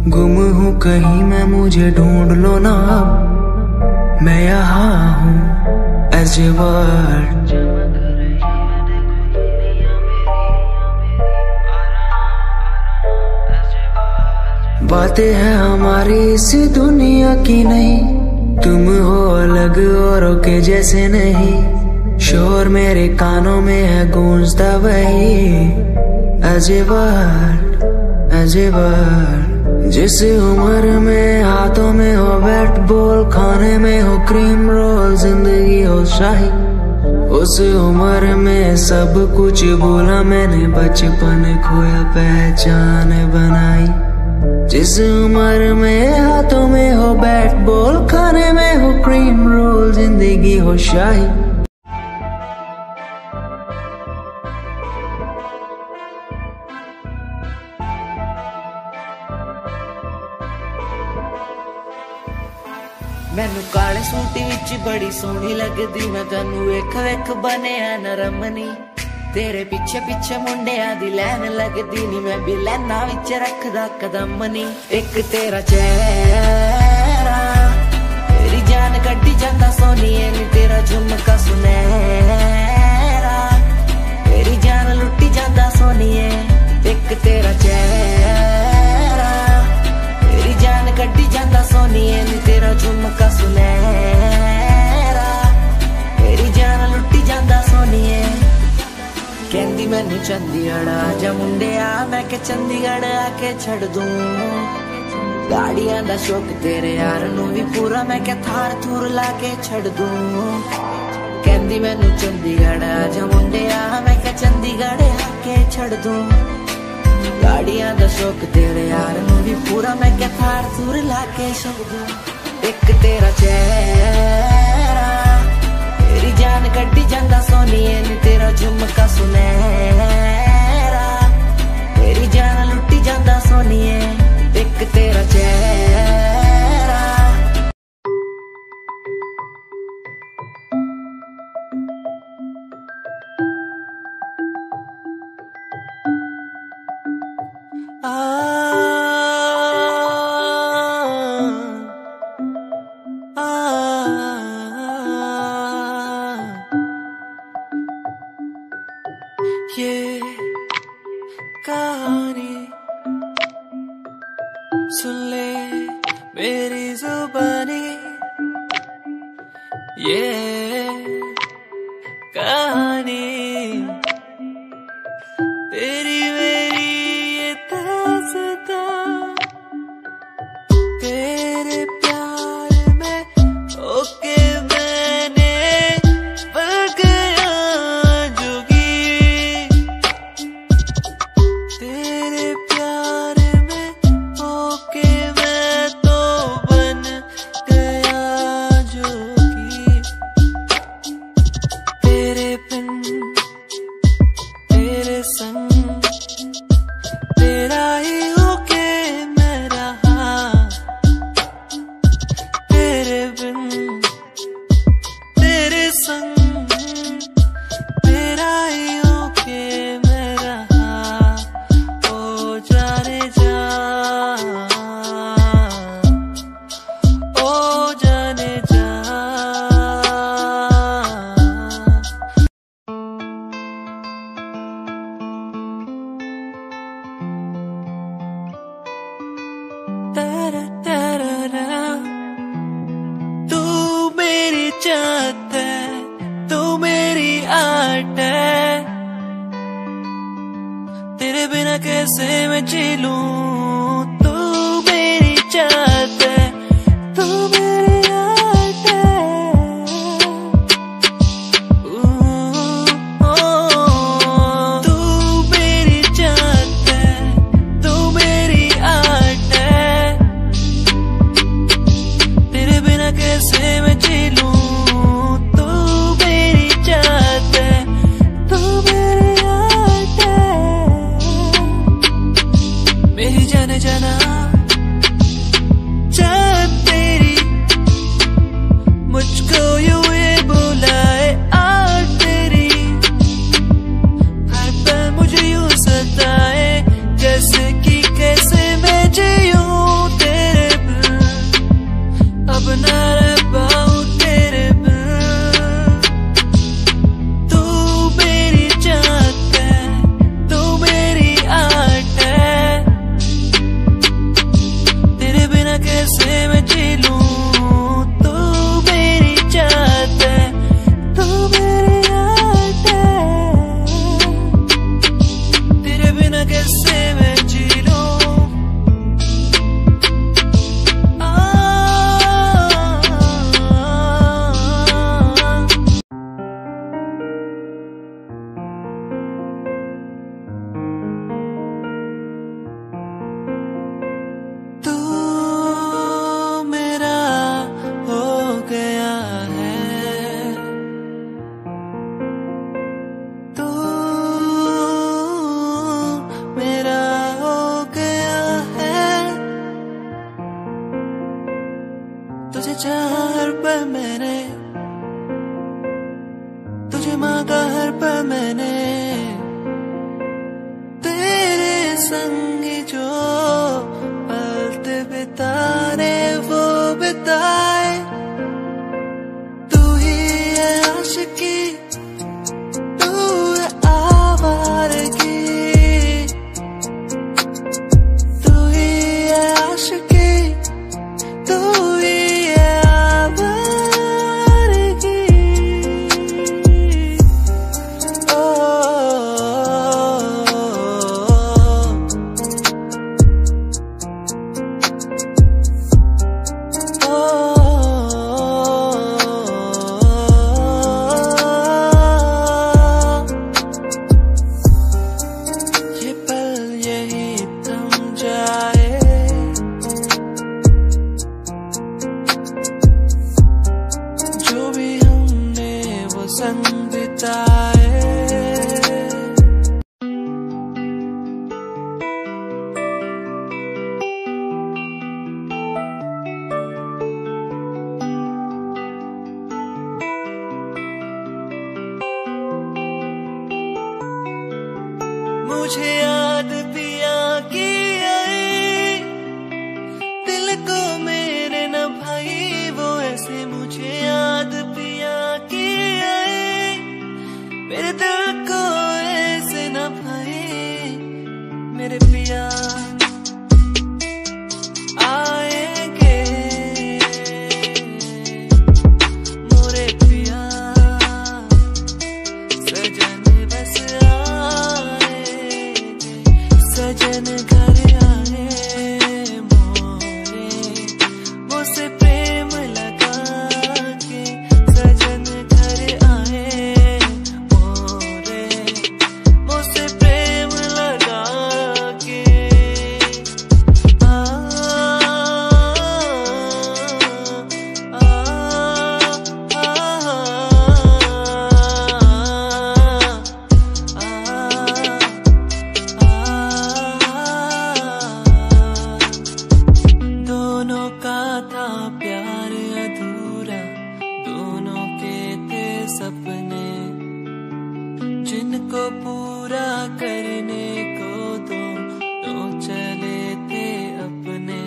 गुम हूँ कहीं मैं, मुझे ढूंढ लो ना अब। मैं यहाँ हूँ as a world। बातें हैं हमारी इस दुनिया की नहीं, तुम हो अलग औरों के जैसे नहीं। शोर मेरे कानों में है गूंजता वही अजीब अजीब। जिस उम्र में हाथों में हो बैट बॉल, खाने में हो क्रीम रोल, जिंदगी हो शाही, उस उम्र में सब कुछ भूला मैंने, बचपन खोया पहचान बनाई। जिस उम्र में हाथों में हो बैट बॉल, खाने में हो क्रीम रोल, जिंदगी हो शाही। मैनू काले सूट विच बड़ी सोहनी लगदी, मैं तैनू वेख वेख बनिया नरमनी। तेरे पीछे पीछे मुंडिया दी लैन लगदी नी, मैं भी लैना विच रखदा कदम नी। एक तेरा चेहरा तेरी जान कड्डी जांदा सोनिए नी, तेरा झुमका सुनहरा तेरी जान लुट्टी जांदा सोनिए। एक तेरा चेहरा तेरी जान कड्डी जांदा सोनिए नी, तेरा झुमका सुनहरा तेरी जान लुट्टी जांदा सोनिए। कहंदी मैनू चंडीगढ़ आजा मुंडिया, मैं के चंडीगढ़ आके छड़ दूं। गाड़ियां दा शौक तेरे यार नू भी पूरा, मैं के थार थूर लाके छड़ दूं। कहंदी मैनू चंडीगढ़ आजा मुंडिया, मैं के चंडीगढ़ आके छड़ दूं। गाड़ियां दा शौक तेरे यार नू भी पूरा, मैं के थार थूर लाके छड़ दूं। एक तेरा चेहरा तेरी जान कड्डी जांदा सोनिए नी, तेरा झुमका सुनहरा तेरी जान लुट्टी जांदा सोनिए। एक तेरा चेहरा ये कहानी सुन ले मेरी जुबानी, ये कहानी तेरी मेरी ये दास्तां, तेरे प्यार में ओके मैंने बन गया जोगी। तेरे प्यार में ओके मैं तो बन गया जोगी। तेरे बिन तेरे संग तेरा ही होके मैं रहा, तेरे बिन तेरे संग तेरा ही होके मैं रहा। ओ जाने जा, ओ जाने जा। तारा तारा रा, तू मेरी चाहत है, तू मेरी आर्ट है। तेरे बिना कैसे मैं जी लूं, तू मेरी चाहत है, तू मेरी आर्ट है। तू मेरी चाहत है, तू मेरी आर्ट है। तेरे बिना कैसे मैं जी लूं, तू मेरी चाहत है, तू मेरी आर्ट है। मेरी जाने जाना चाहत तेरी, मुझको यूं ये बुलाए आर्ट तेरी। हर पल मुझे यूं सताए, जैसे कि कैसे मैं जीऊं तेरे बिन, अब ना रह पाऊं तेरे बिन। तू मेरी चाहत है, तू मेरी आर्ट है। कैसे मैं जी लूं, तू मेरी जात है, तू मेरी जात है, तेरे बिना कैसे मैं जी लूं। तुझे चाहा हर पल मैंने, तुझे मांगा हर पल मैंने, तेरे संग जो पल बिताने वो बिताए। तू ही है आशिकी, तू है आवारगी, तू ही है आशिकी, तू ही संग बिताए। मुझे याद पिया की आई, दिल को मेरे न भाई वो ऐसे, मुझे याद पिया की आई, मेरे दिल को ऐसे न भाई, मेरे पिया आएंगे, मोरे पिया सजन बस आएंगे, सजन घर आए मोरे, मुझसे प्रेम लगा के, सजन घर आए मोरे, मुझसे प्रेम लगा के। दोनों का था प्यार अधूरा, दोनों के थे सपने, जिनको पूरा करने को दोनों चले थे अपने।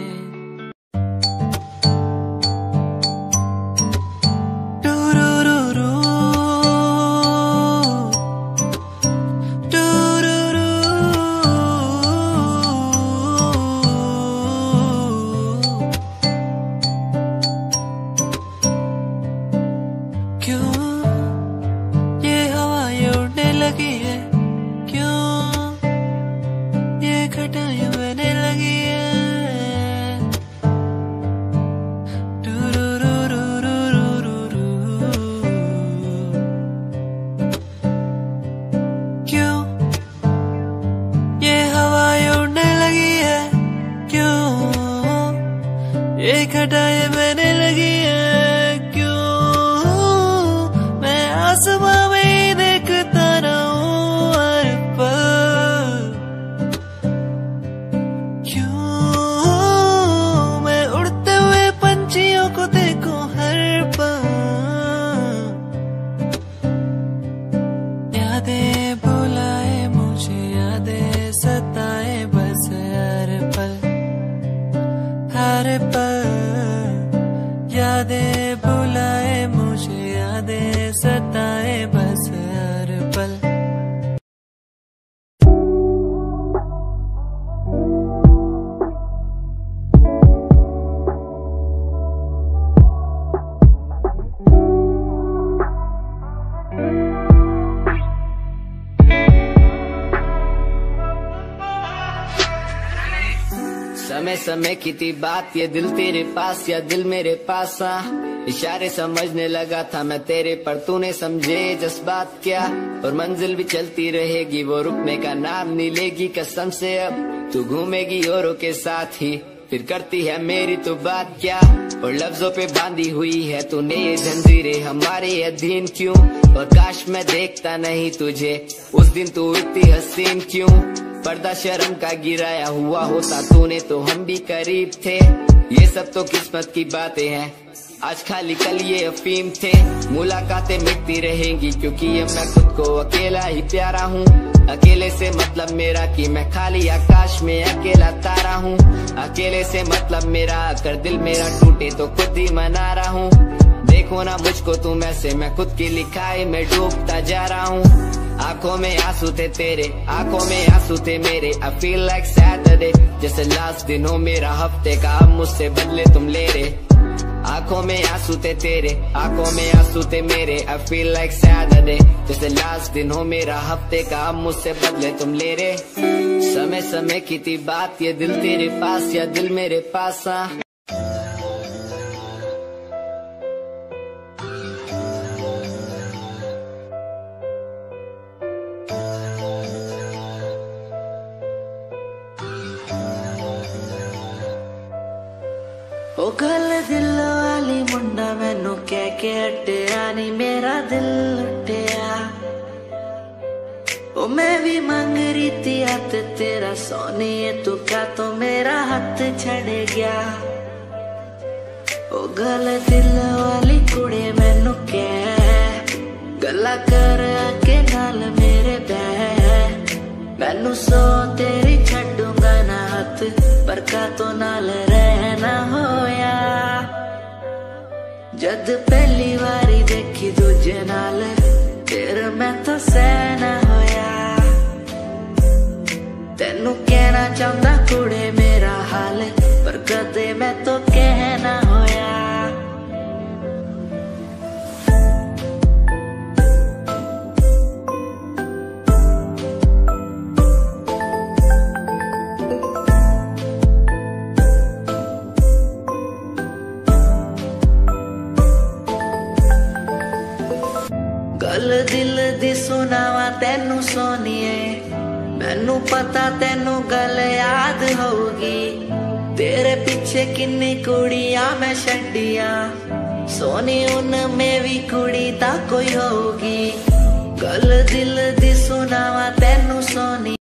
क्यों ये हवा ये उड़ने लगी है, क्यों ये घटाएं बहने लगी है, क्यों ये हवा ये उड़ने लगी है, क्यों ये घटाएं बहने लगी है, आसमां में देखता रहूं हर पल, क्यों मैं उड़ते हुए पंछियों को देखूं हर पल, यादें बुलाए मुझे, यादें सताए बस हर पल, हर पल, यादें बुलाए मुझे, यादें सताए बस हर पल। समय की थी बात, ये दिल तेरे पास या दिल मेरे पास आ। इशारे समझने लगा था मैं तेरे, पर तूने समझे जज्बात क्या। और मंजिल भी चलती रहेगी, वो रुकने का नाम नहीं लेगी कसम से। अब तू घूमेगी औरों के साथ ही, फिर करती है मेरी तो बात क्या। और लफ्जों पे बांधी हुई है तूने ये जंजीरें, हमारे अधीन क्यों। और काश मैं देखता नहीं तुझे उस दिन, तू इतनी हसीन क्यों। पर्दा शर्म का गिराया हुआ होता तूने तो हम भी करीब थे। ये सब तो किस्मत की बातें हैं, आज खाली कल ये अफीम थे। मुलाकातें मिटती रहेंगी क्योंकि अब मैं खुद को अकेला ही प्यारा हूँ। अकेले से मतलब मेरा कि मैं खाली आकाश में अकेला तारा हूँ। अकेले से मतलब मेरा अगर दिल मेरा टूटे तो खुद ही मना रहा हूँ। देखो ना मुझको तुम ऐसे, मैं खुद की लिखाई में डूबता जा रहा हूँ। आंखों में आंसू थे तेरे, आंखों में आंसू थे मेरे। I feel like Saturday, जैसे लास्ट दिन हो मेरा हफ्ते का, अब मुझसे बदले तुम ले रहे। आंखों में आंसू थे तेरे, आंखों में आंसू थे मेरे। I feel like Saturday, जैसे लास्ट दिन हो मेरा हफ्ते का, अब मुझसे बदले तुम ले रहे। समय समय की थी बात, ये दिल तेरे पास या दिल मेरे पास आ। ओ गल दिल वाली मुंडा मैनू कह के हटिया नी, मेरा दिल लुटिया। ओ मैं भी मांग रही थी हाथ तेरा सोनिए, तू क्या तो मेरा हाथ छड़ गया। ओ गल दिल वाली कुड़े मैनू कह गल्ला कर के नाल मेरे बह। मैनू सो तेरी छड्डूंगा ना हाथ, पर का तो नाल रहना होया। जद पहली बारी देखी दूजे नाल, फिर मैं तो सहना होया। तेनू कहना चाहता कुड़े मेरा हाल, पर कदे मैं तो कहना होया। गल दिल दी सुनावा तेनू सोनिए, मैनू पता तेनू गल याद होगी। तेरे पीछे किन्नी कुड़ियां मैं छड्डियां, सोनी उनमें भी कुड़ी ता कोई होगी। गल दिल दी सुनावा तेनू सोनी,